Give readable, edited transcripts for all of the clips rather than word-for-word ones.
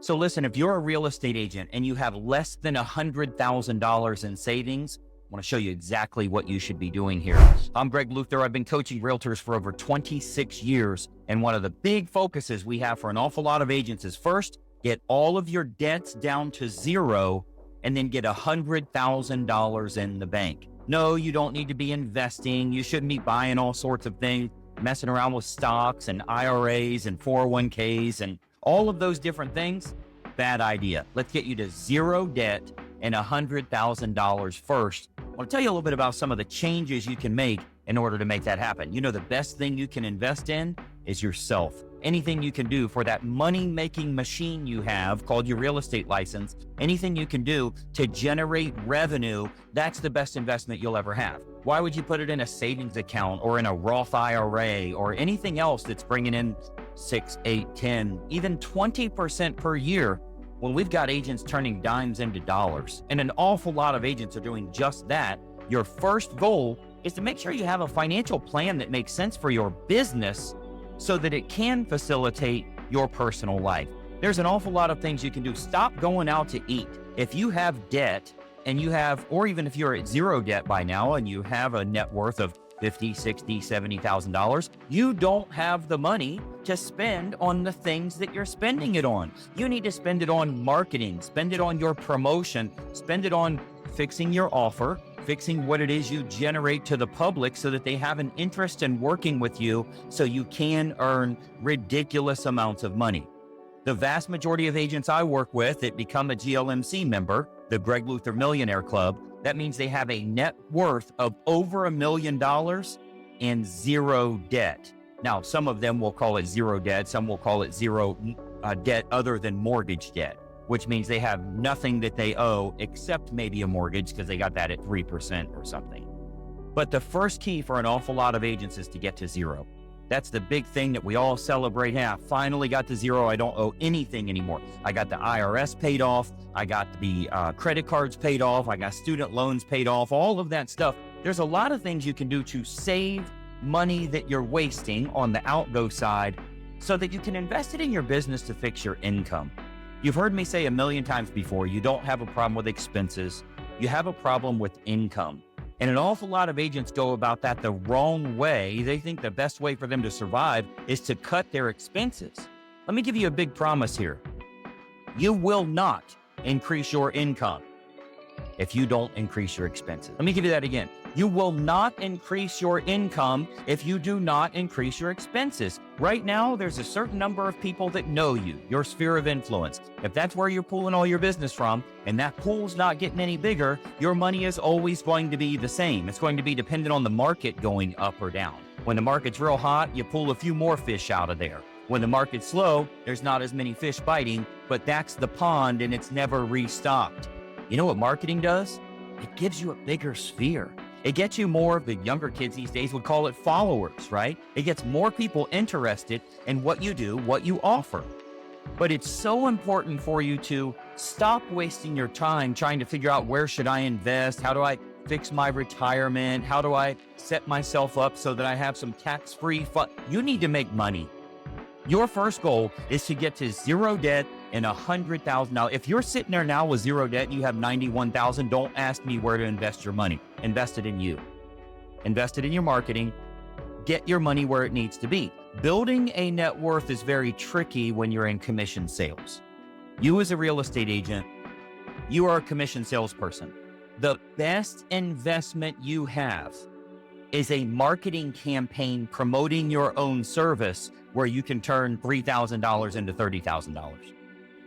So listen, if you're a real estate agent and you have less than $100,000 in savings, I want to show you exactly what you should be doing here. I'm Greg Luther. I've been coaching realtors for over 26 years. And one of the big focuses we have for an awful lot of agents is first, get all of your debts down to zero and then get $100,000 in the bank. No, you don't need to be investing. You shouldn't be buying all sorts of things, messing around with stocks and IRAs and 401ks and all of those different things. Bad idea. Let's get you to zero debt and $100,000 first. I want to tell you a little bit about some of the changes you can make in order to make that happen. You know, the best thing you can invest in is yourself. Anything you can do for that money-making machine you have called your real estate license, anything you can do to generate revenue, that's the best investment you'll ever have. Why would you put it in a savings account or in a Roth IRA or anything else that's bringing in 6, 8, 10, even 20% per year when we've got agents turning dimes into dollars? And an awful lot of agents are doing just that. Your first goal is to make sure you have a financial plan that makes sense for your business so that it can facilitate your personal life. There's an awful lot of things you can do. Stop going out to eat. If you have debt and you have, or even if you're at zero debt by now and you have a net worth of $50,000, $60,000, $70,000, you don't have the money to spend on the things that you're spending it on. You need to spend it on marketing, spend it on your promotion, spend it on fixing your offer, fixing what it is you generate to the public so that they have an interest in working with you so you can earn ridiculous amounts of money. The vast majority of agents I work with that become a GLMC member, the Greg Luther Millionaire Club, that means they have a net worth of over $1 million and zero debt. Now, some of them will call it zero debt. Some will call it zero debt other than mortgage debt, which means they have nothing that they owe except maybe a mortgage because they got that at 3% or something. But the first key for an awful lot of agents is to get to zero. That's the big thing that we all celebrate. Hey, I finally got to zero. I don't owe anything anymore. I got the IRS paid off. I got the credit cards paid off. I got student loans paid off, all of that stuff. There's a lot of things you can do to save money that you're wasting on the outgo side so that you can invest it in your business to fix your income. You've heard me say a million times before, you don't have a problem with expenses. You have a problem with income. And an awful lot of agents go about that the wrong way. They think the best way for them to survive is to cut their expenses. Let me give you a big promise here. You will not increase your income if you don't increase your expenses. Let me give you that again. You will not increase your income if you do not increase your expenses. Right now, there's a certain number of people that know you, your sphere of influence. If that's where you're pulling all your business from, and that pool's not getting any bigger, your money is always going to be the same. It's going to be dependent on the market going up or down. When the market's real hot, you pull a few more fish out of there. When the market's slow, there's not as many fish biting, but that's the pond and it's never restocked. You know what marketing does? It gives you a bigger sphere. It gets you more of the younger kids these days would call it followers, right? It gets more people interested in what you do, what you offer. But it's so important for you to stop wasting your time trying to figure out where should I invest? How do I fix my retirement? How do I set myself up so that I have some tax-free fun? You need to make money. Your first goal is to get to zero debt and $100,000. If you're sitting there now with zero debt and you have $91,000, don't ask me where to invest your money. Invest it in you. Invest it in your marketing. Get your money where it needs to be. Building a net worth is very tricky when you're in commission sales. You as a real estate agent, you are a commission salesperson. The best investment you have is a marketing campaign promoting your own service where you can turn $3,000 into $30,000.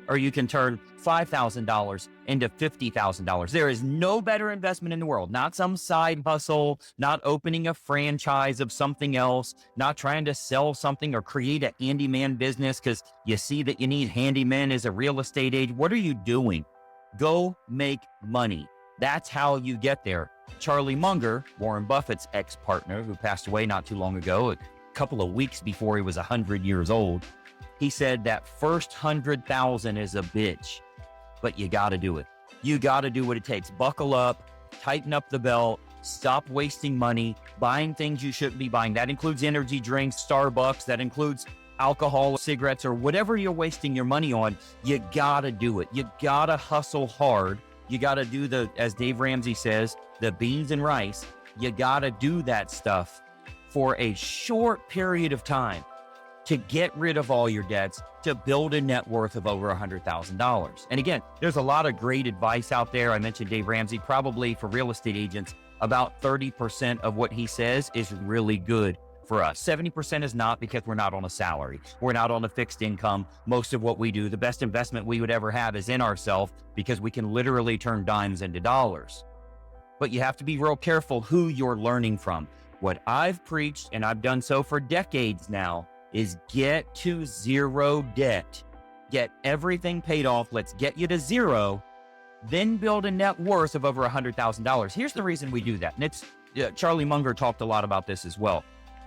Or you can turn $5,000 into $50,000. There is no better investment in the world. Not some side hustle, not opening a franchise of something else, not trying to sell something or create a handyman business because you see that you need handymen as a real estate agent. What are you doing? Go make money. That's how you get there. Charlie Munger, Warren Buffett's ex-partner who passed away not too long ago, a couple of weeks before he was 100 years old, he said that first 100,000 is a bitch, but you got to do it. You got to do what it takes. Buckle up, tighten up the belt, stop wasting money, buying things you shouldn't be buying. That includes energy drinks, Starbucks. That includes alcohol, cigarettes, or whatever you're wasting your money on, you gotta do it. You gotta hustle hard. You gotta do the, as Dave Ramsey says, the beans and rice. You gotta do that stuff for a short period of time to get rid of all your debts, to build a net worth of over $100,000. And again, there's a lot of great advice out there. I mentioned Dave Ramsey, probably for real estate agents, about 30% of what he says is really good for us. 70% is not, because we're not on a salary. We're not on a fixed income. Most of what we do, the best investment we would ever have is in ourselves, because we can literally turn dimes into dollars. But you have to be real careful who you're learning from. What I've preached, and I've done so for decades now, is get to zero debt. Get everything paid off. Let's get you to zero, then build a net worth of over $100,000. Here's the reason we do that. And it's, Charlie Munger talked a lot about this as well.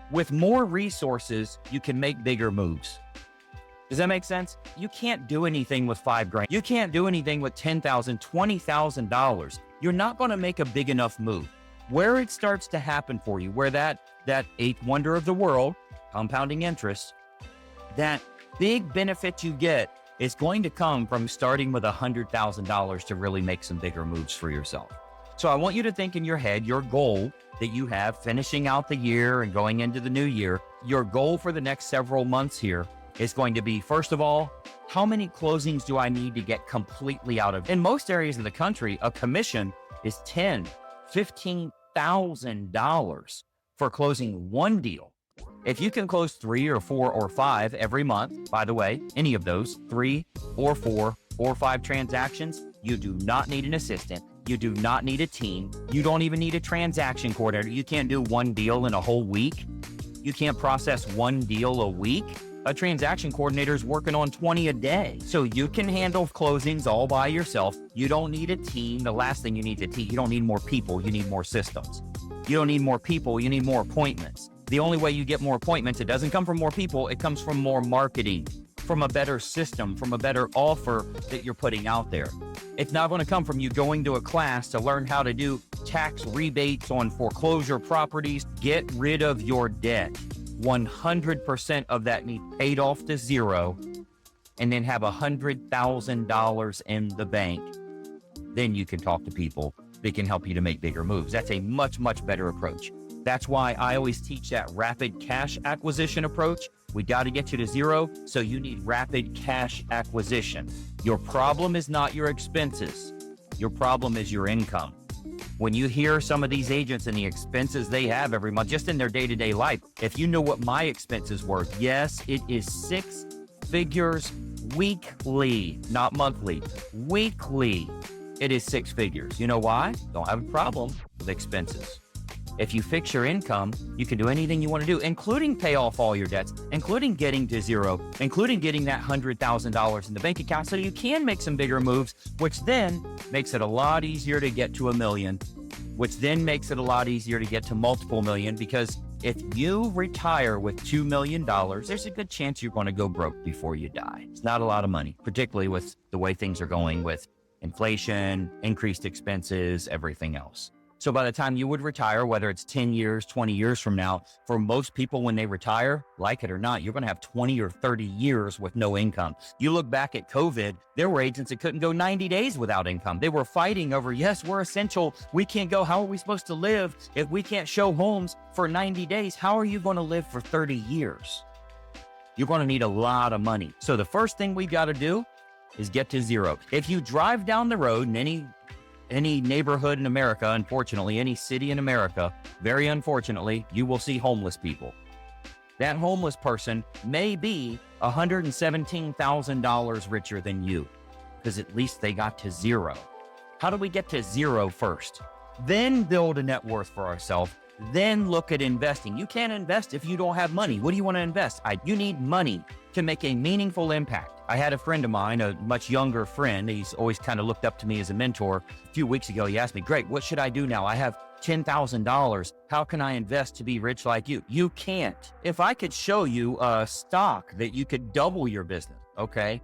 With more resources, you can make bigger moves. Does that make sense? You can't do anything with $5,000. You can't do anything with $10,000, $20,000. You're not going to make a big enough move. Where it starts to happen for you, where that eighth wonder of the world, compounding interest, that big benefit you get is going to come from starting with $100,000 to really make some bigger moves for yourself. So I want you to think in your head, your goal that you have finishing out the year and going into the new year, your goal for the next several months here is going to be, first of all, how many closings do I need to get completely out of? In most areas of the country, a commission is $10,000, $15,000 for closing one deal. If you can close 3 or 4 or 5 every month, by the way, any of those 3 or 4 or 5 transactions, you do not need an assistant. You do not need a team. You don't even need a transaction coordinator. You can't do one deal in a whole week. You can't process one deal a week. A transaction coordinator is working on 20 a day. So you can handle closings all by yourself. You don't need a team. The last thing you need is a team. You don't need more people. You need more systems. You don't need more people. You need more appointments. The only way you get more appointments, it doesn't come from more people. It comes from more marketing, from a better system, from a better offer that you're putting out there. It's not going to come from you going to a class to learn how to do tax rebates on foreclosure properties. Get rid of your debt. 100% of that needs paid off to zero, and then have $100,000 in the bank. Then you can talk to people that can help you to make bigger moves. That's a much, much better approach. That's why I always teach that rapid cash acquisition approach. We got to get you to zero, so you need rapid cash acquisition. Your problem is not your expenses. Your problem is your income. When you hear some of these agents and the expenses they have every month, just in their day-to-day life, if you know what my expenses were, yes, it is 6 figures weekly, not monthly, weekly. It is 6 figures. You know why? Don't have a problem with expenses. If you fix your income, you can do anything you want to do, including pay off all your debts, including getting to zero, including getting that $100,000 in the bank account, so you can make some bigger moves, which then makes it a lot easier to get to $1 million, which then makes it a lot easier to get to multiple million, because if you retire with $2 million, there's a good chance you're going to go broke before you die. It's not a lot of money, particularly with the way things are going with inflation, increased expenses, everything else. So by the time you would retire, whether it's 10 years, 20 years from now, for most people when they retire, like it or not, you're going to have 20 or 30 years with no income. You look back at COVID, there were agents that couldn't go 90 days without income. They were fighting over, yes, we're essential. We can't go. How are we supposed to live if we can't show homes for 90 days? How are you going to live for 30 years? You're going to need a lot of money. So the first thing we've got to do is get to zero. If you drive down the road in any neighborhood in America, unfortunately, any city in America, very unfortunately, you will see homeless people. That homeless person may be $117,000 richer than you, because at least they got to zero. How do we get to zero first? Then build a net worth for ourselves. Then look at investing. You can't invest if you don't have money. What do you want to invest? You need money to make a meaningful impact. I had a friend of mine, a much younger friend. He's always kind of looked up to me as a mentor. A few weeks ago, he asked me, Greg, what should I do now? I have $10,000. How can I invest to be rich like you? You can't. If I could show you a stock that you could double your business, okay,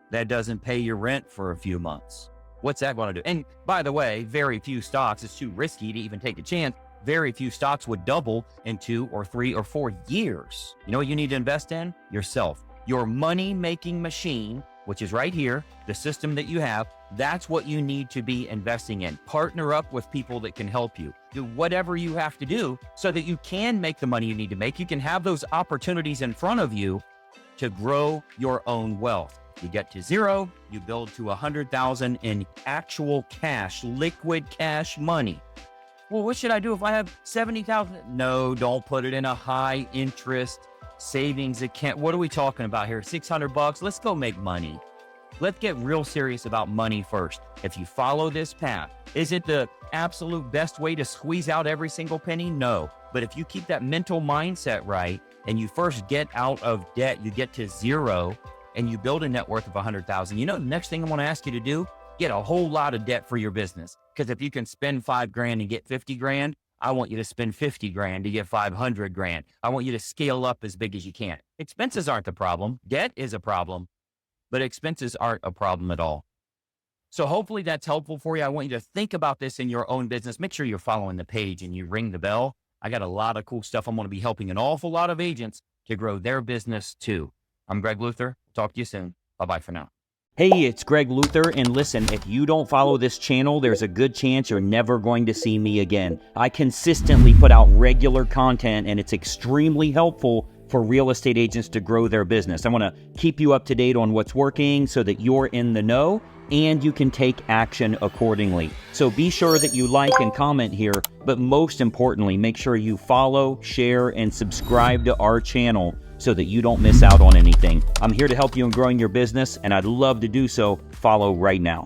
that doesn't pay your rent for a few months. What's that going to do? And by the way, very few stocks. It's too risky to even take a chance. Very few stocks would double in 2 or 3 or 4 years. You know what you need to invest in? Yourself. Your money-making machine, which is right here, the system that you have, that's what you need to be investing in. Partner up with people that can help you. Do whatever you have to do so that you can make the money you need to make. You can have those opportunities in front of you to grow your own wealth. You get to 0, you build to 100,000 in actual cash, liquid cash money. Well, what should I do if I have 70,000? No, don't put it in a high interest savings account. What are we talking about here? 600 bucks? Let's go make money. Let's get real serious about money first. If you follow this path, is it the absolute best way to squeeze out every single penny? No. But if you keep that mental mindset right, and you first get out of debt, you get to 0, and you build a net worth of 100,000, you know, the next thing I want to ask you to do, get a whole lot of debt for your business. Because if you can spend 5 grand and get 50 grand, I want you to spend 50 grand to get 500 grand. I want you to scale up as big as you can. Expenses aren't the problem. Debt is a problem, but expenses aren't a problem at all. So hopefully that's helpful for you. I want you to think about this in your own business. Make sure you're following the page and you ring the bell. I got a lot of cool stuff. I'm going to be helping an awful lot of agents to grow their business too. I'm Greg Luther. Talk to you soon. Bye-bye for now. Hey, it's Greg Luther, and listen, if you don't follow this channel, there's a good chance you're never going to see me again. I consistently put out regular content, and it's extremely helpful for real estate agents to grow their business. I want to keep you up to date on what's working so that you're in the know and you can take action accordingly. So be sure that you like and comment here, but most importantly, make sure you follow, share, and subscribe to our channel so that you don't miss out on anything. I'm here to help you in growing your business, and I'd love to do so. Follow right now.